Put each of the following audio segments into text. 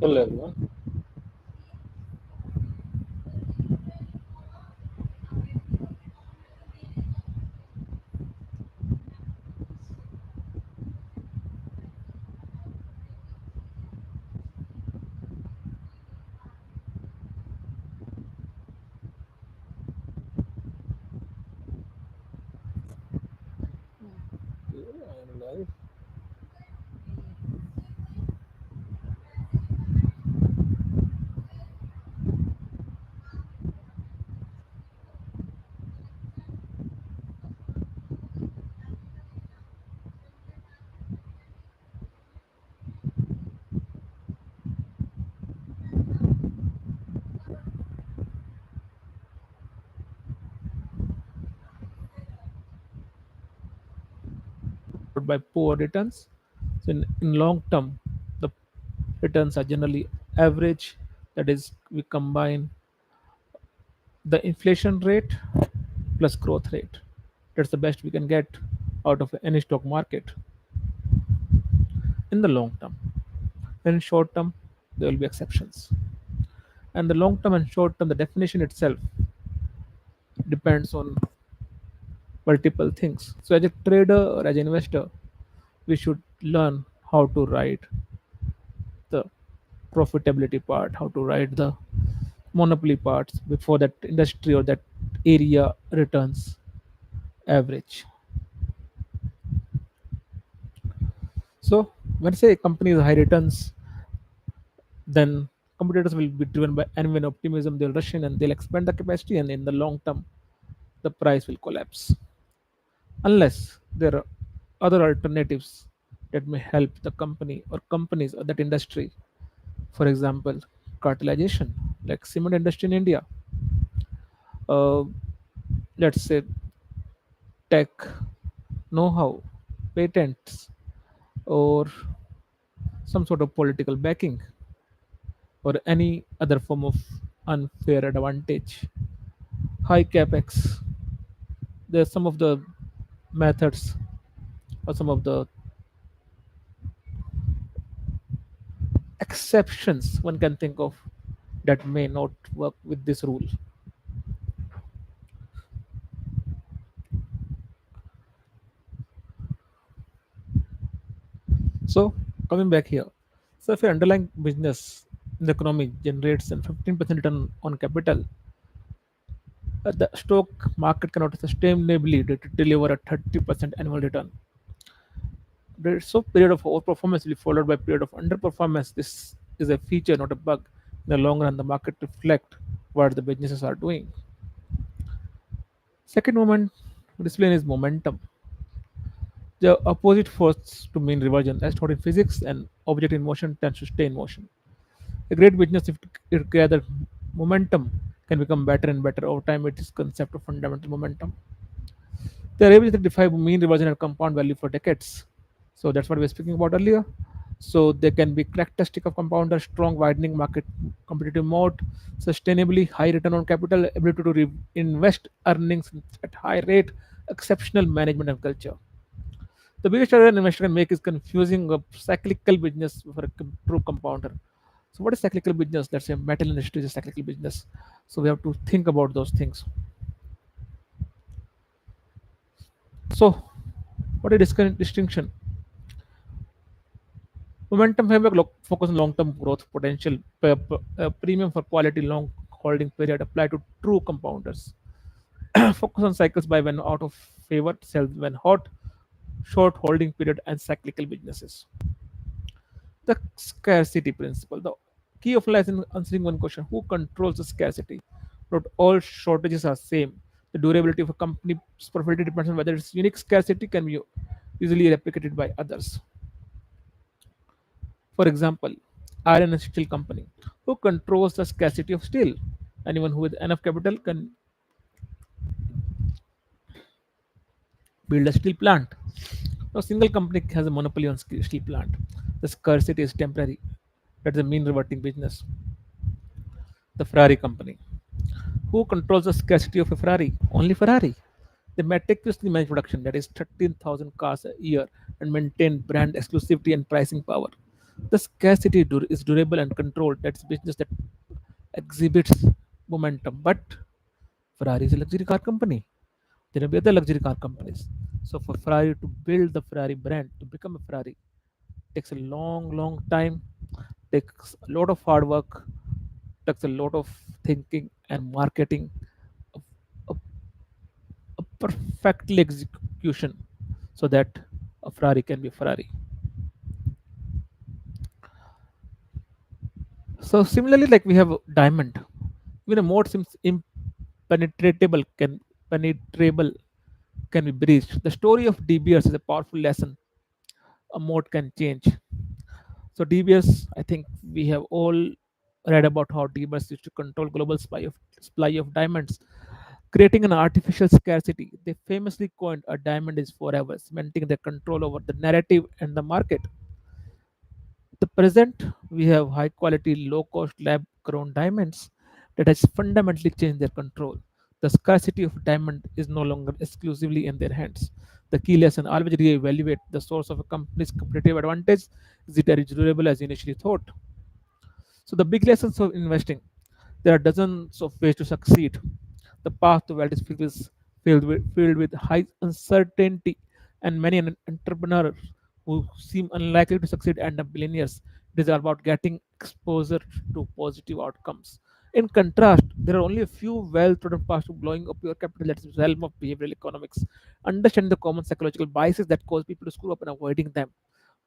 Hello everyone. Yeah, I am live. followed by poor returns. So in long term, the returns are generally average. That is, we combine the inflation rate plus growth rate. That's the best we can get out of any stock market in the long term. In short term, there will be exceptions. And the long term and short term, the definition itself depends on multiple things. So as a trader or as an investor, we should learn how to write the profitability part, how to write the monopoly parts before that industry or that area returns average. So when I say company is high returns, then competitors will be driven by envy optimism. They'll rush in and they'll expand the capacity, and in the long term, the price will collapse unless there are other alternatives that may help the company or companies or that industry. For example, cartelization, like cement industry in India. Uh, let's say tech know-how, patents, or some sort of political backing, or any other form of unfair advantage. High capex. There's some of the methods or some of the exceptions one can think of that may not work with this rule. So coming back here, so if your underlying business in the economy generates an 15% return on capital, the stock market cannot sustainably deliver a 30% annual return. So period of overperformance will be followed by period of underperformance. This is a feature, not a bug. In the long run, the market reflect what the businesses are doing. Second moment discipline is momentum. The opposite force to mean reversion. As taught in physics, an object in motion tends to stay in motion. A great business, if it gathers momentum, can become better and better over time. It is concept of fundamental momentum. They are able to define mean reversion and compound value for decades. So that's what we were speaking about earlier. So they can be characteristic of compounder, strong widening market competitive moat, sustainably high return on capital, ability to invest earnings at high rate, exceptional management and culture. The biggest error an investor can make is confusing a cyclical business for a true compounder. So what is cyclical business? Let's say metal industry is a cyclical business. So we have to think about those things. So what is distinction? Momentum framework focus on long-term growth potential. Premium for quality long holding period apply to true compounders. Focus on cycles by when out of favor, sell when hot, short holding period, and cyclical businesses. The scarcity principle. The key of lies in answering one question: who controls the scarcity? Not all shortages are same. The durability of a company's profitability depends on whether its unique scarcity can be easily replicated by others. For example, iron and steel company. Who controls the scarcity of steel? Anyone who with enough capital can build a steel plant. No single company has a monopoly on steel plant. The scarcity is temporary. That's a mean reverting business. The Ferrari company. Who controls the scarcity of a Ferrari? Only Ferrari. They meticulously manage production, that is 13,000 cars a year, and maintain brand exclusivity and pricing power. The scarcity is durable and controlled. That's business that exhibits momentum. But Ferrari is a luxury car company. There will be other luxury car companies. So for Ferrari to build the Ferrari brand, to become a Ferrari, takes a long, long time, takes a lot of hard work, takes a lot of thinking and marketing, a, a, a perfectly execution, so that a Ferrari can be a Ferrari. So similarly, like we have diamond, even a moat seems impenetrable penetrable can be breached. The story of DBS is a powerful lesson. A moat can change. So DBS, I think we have all read about how DBS used to control global supply of diamonds, creating an artificial scarcity. They famously coined a diamond is forever, cementing their control over the narrative and the market. The present, we have high quality, low cost lab grown diamonds that has fundamentally changed their control. The scarcity of diamond is no longer exclusively in their hands. The key lesson, always reevaluate the source of a company's competitive advantage. Is it as durable as initially thought? So the big lessons of investing. There are dozens of ways to succeed. The path to wealth is filled with high uncertainty, and many an entrepreneurs who seem unlikely to succeed end up billionaires. It is all about getting exposure to positive outcomes. In contrast, there are only a few well-trodden paths to blowing up your capital. That is the realm of behavioral economics. Understanding the common psychological biases that cause people to screw up and avoiding them.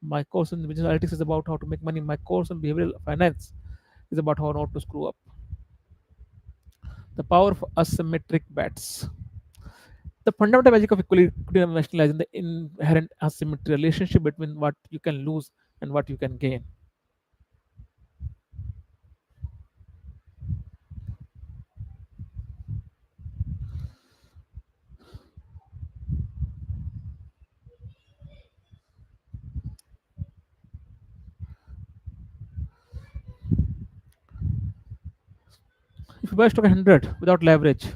My course in business analytics is about how to make money. My course on behavioral finance is about how not to screw up. The power of asymmetric bets. The fundamental magic of equity investing lies in the inherent asymmetry relationship between what you can lose and what you can gain. If you buy stock at 100 without leverage,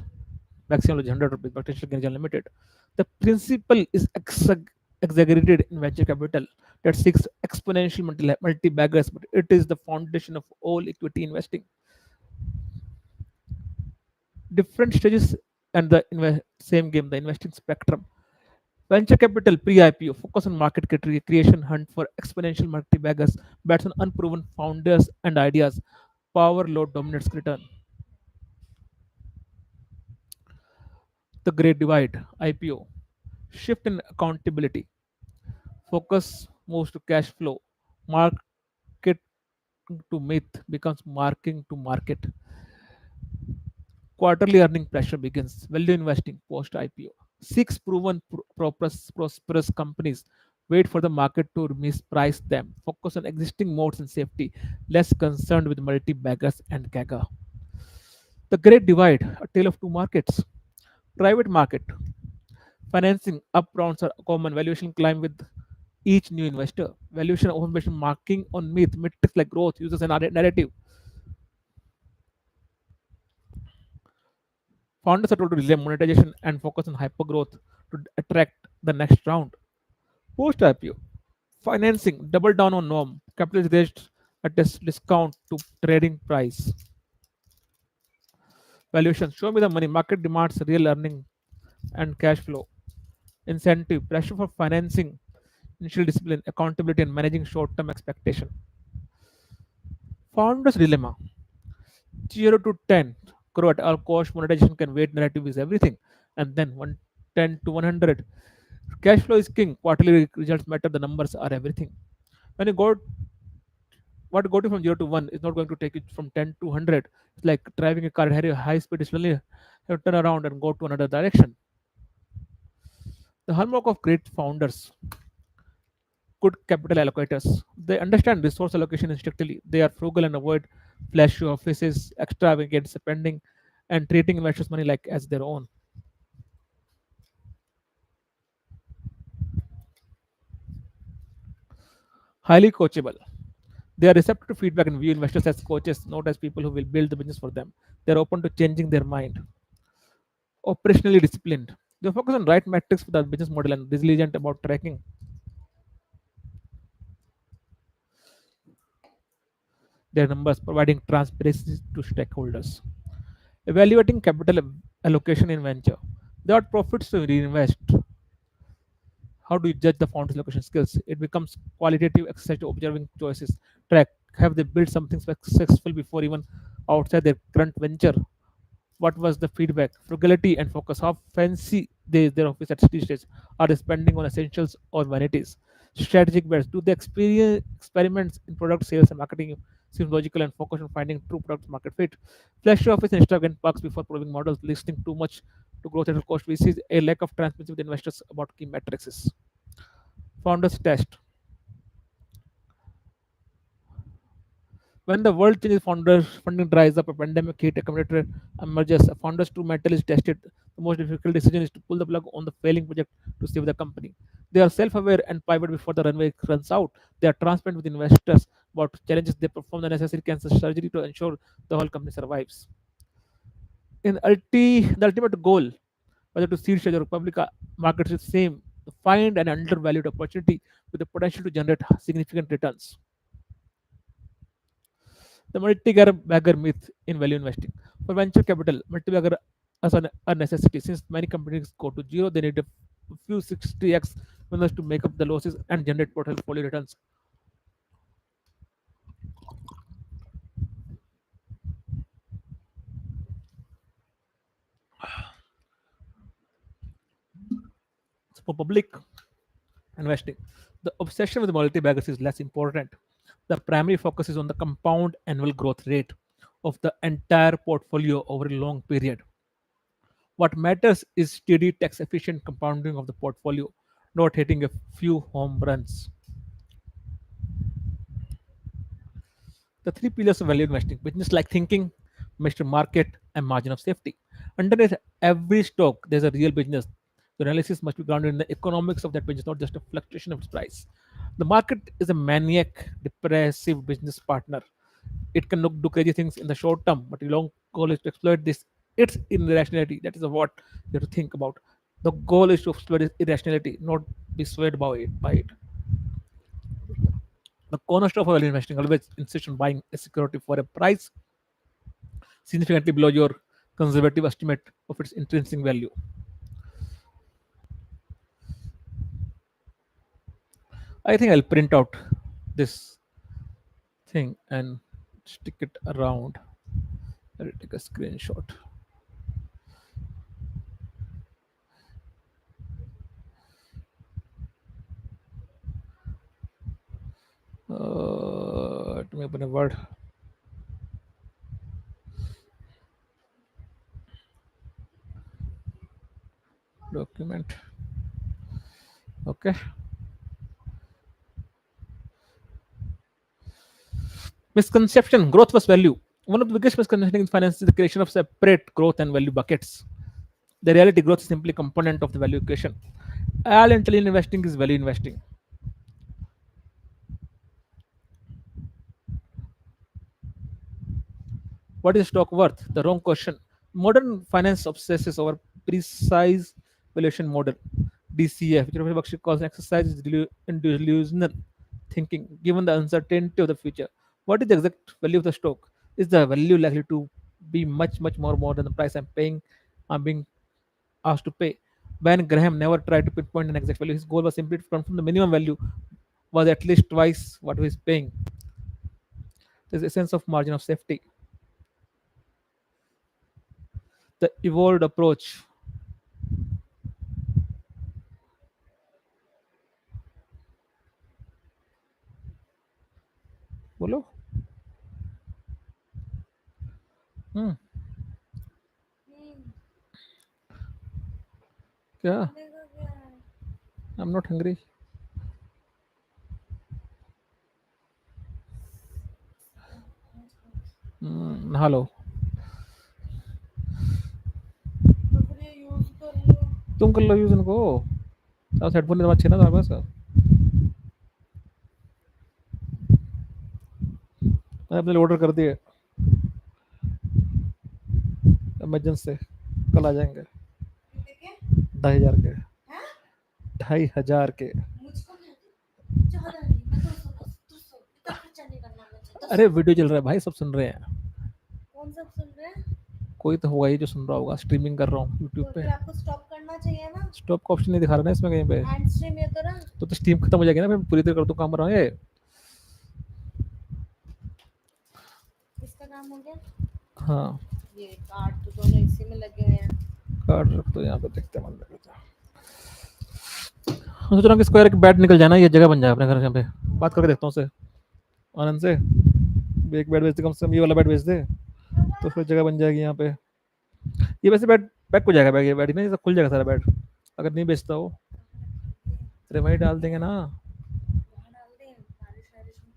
maximum leverage 100 rupees, potential gain is unlimited. The principle is exaggerated in venture capital that seeks exponential multi-baggers, but it is the foundation of all equity investing. Different stages and the same game, the investing spectrum. Venture capital pre-IPO focus on market creation, hunt for exponential multi-baggers, bets on unproven founders and ideas. Power low dominates return. The Great Divide IPO shift in accountability. Focus moves to cash flow. Market to myth becomes marking to market. Quarterly earning pressure begins. Value investing post IPO. Six proven prosperous companies. Wait for the market to misprice them. Focus on existing modes and safety. Less concerned with multi baggers and gaga. The Great Divide, a tale of two markets. Private market financing up rounds are common. Valuation climb with each new investor. Valuation of information marking on myth, metrics like growth, users, and narrative. Founders are told to delay monetization and focus on hypergrowth to attract the next round. Post IPO financing double down on norm. Capital is raised at a discount to trading price. Valuation show me the money. Market demands real earning and cash flow. Incentive pressure for financing. Initial discipline, accountability, and managing short-term expectation. Founders dilemma: 0 to 10 crore at all cost. Monetization can wait. Narrative is everything, and then 110 to 100. Cash flow is king. Quarterly results matter. The numbers are everything. When you go what got you from 0 to 1 is not going to take you from 10 to 100. It's like driving a car at high speed. It's really you have to turn around and go to another direction. The hallmark of great founders, good capital allocators. They understand resource allocation instinctively. They are frugal and avoid flashy offices, extravagant spending, and treating investors' money like as their own. Highly coachable. They are receptive to feedback and view investors as coaches, not as people who will build the business for them. They are open to changing their mind. Operationally disciplined. They focus on right metrics for the business model and diligent about tracking. their numbers, providing transparency to stakeholders. Evaluating capital allocation in venture. Without profits to reinvest, how do you judge the founder's location skills? It becomes qualitative exercise to observing choices. Track, have they built something successful before even outside their current venture? What was the feedback? Frugality and focus. How fancy their office at city stage? Are they spending on essentials or vanities? Strategic bets. Do they experience experiments in product sales and marketing? Seems logical and focus on finding true product market fit. Flashy office and extravagant parks before proving models, listening too much to growth at all cost. We see a lack of transparency with investors about key metrics. Founders test. When the world changes, founders funding dries up, a pandemic hit, a competitor emerges, a founder's true metal is tested. The most difficult decision is to pull the plug on the failing project to save the company. They are self-aware and pivot before the runway runs out. They are transparent with investors about challenges. They perform the necessary cancer surgery to ensure the whole company survives. The ultimate goal, whether to seed stage or public markets, is the same: to find an undervalued opportunity with the potential to generate significant returns. The multi-bagger myth in value investing. For venture capital, multi-bagger is a necessity. Since many companies go to zero, they need a few 60x winners to make up the losses and generate portfolio returns. So for public investing, the obsession with multi-baggers is less important. The primary focus is on the compound annual growth rate of the entire portfolio over a long period. What matters is steady tax efficient compounding of the portfolio, not hitting a few home runs. The three pillars of value investing: business like thinking, Mr. Market, and margin of safety. Underneath every stock, there's a real business. The analysis must be grounded in the economics of that business, not just a fluctuation of its price. The market is a maniac, depressive business partner. It can do crazy things in the short term, but the long goal is to exploit this. Its irrationality. That is what you have to think about. The goal is to exploit its irrationality, not be swayed by it. The cornerstone of value investing always insists on buying a security for a price significantly below your conservative estimate of its intrinsic value. I think I'll print out this thing and stick it around. I'll take a screenshot. Let me open a Word document. Okay. Misconception: growth was value. One of the biggest misconceptions in finance is the creation of separate growth and value buckets. The reality, growth is simply a component of the value equation. All intelligent investing is value investing. What is stock worth? The wrong question. Modern finance obsesses over precise valuation model, DCF, which Professor Bakshi calls an exercise in delusional thinking, given the uncertainty of the future. What is the exact value of the stock? Is the value likely to be much more than the price I'm being asked to pay? Ben Graham never tried to pinpoint an exact value. His goal was simply to confirm the minimum value was at least twice what he is paying. There's a sense of margin of safety. The evolved approach. बोलो हम्म क्या I am not hungry hello तुम कर लो use उनको साथ headphone तो अच्छे ना तुम्हारे पास मैंने अपने ऑर्डर कर दिए अमेजन से कल आ जाएंगे 2,500 के 2,500 के अरे वीडियो चल रहा है भाई, सब सुन रहे हैं। कौन सब सुन रहे हैं? कोई तो होगा ही जो सुन रहा होगा, स्ट्रीमिंग कर रहा हूँ यूट्यूब पे। आपको स्टॉप करना चाहिए ना, स्टॉप का ऑप्शन नहीं दिखा रहा ना इसमें कहीं पे। एंड स्ट्रीम ये तो रहा, तो स्ट्रीम खत्म हो जाएगी ना, मैं पूरी तरह कर दूँ काम रहा हूँ ये। इसका काम हो गया। हाँ, ये कार्ड तो दोनों इसी में लगे हुए हैं। कार्ड रख दो यहाँ पे, देखते हैं मन लगेगा। मैं सोच रहा हूँ कि स्क्वायर की बैट निकल जाए ना, ये जगह बन जाए अपने घर यहाँ पे। बात करके देखता हूँ उससे, आनंद से। एक बैट बेच दे कम से कम, ये वाला बैट बेच दे तो फिर जगह बन जाएगी यहाँ पे। ये वैसे बैट बैक हो जाएगा, बैग ये बैट में सब खुल जाएगा सारा बैट, अगर नहीं बेचता हो। अरे वही डाल देंगे ना,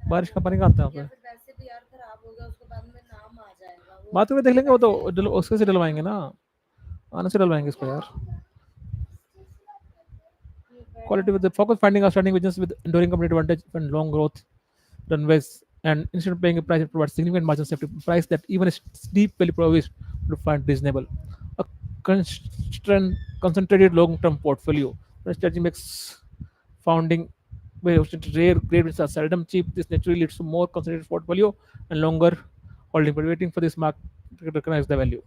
बारिश का पानी कहाँ आता है यहाँ पे। बात करके देख लेंगे, वो तो उसके से डलवाएंगे ना, आने से डलवाएंगे इसको यार। Quality with the focus finding or starting business with enduring competitive advantage and long growth runways, and instead of paying a price, it provides significant margin safety, price that even a steep value provides would find reasonable. A concentrated long-term portfolio. The strategy makes founding where rare grades are seldom cheap. This naturally leads to more concentrated portfolio and longer holding, but waiting for this market to recognize the value.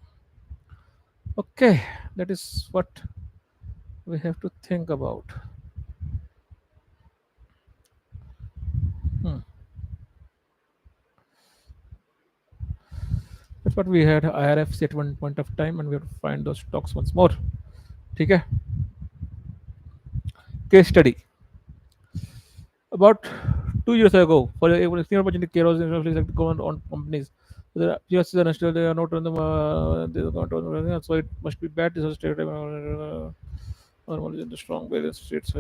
Okay, that is what we have to think about. Hmm. That's what we had IRFC at one point of time, and we have to find those stocks once more. ठीक है. Case study. About 2 years ago, for a senior opportunity Keros like government on companies. The US is still they are not on the they are not on, so it must be bad. This is stereotype. Normally in the strong balance states.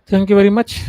Thank you very much.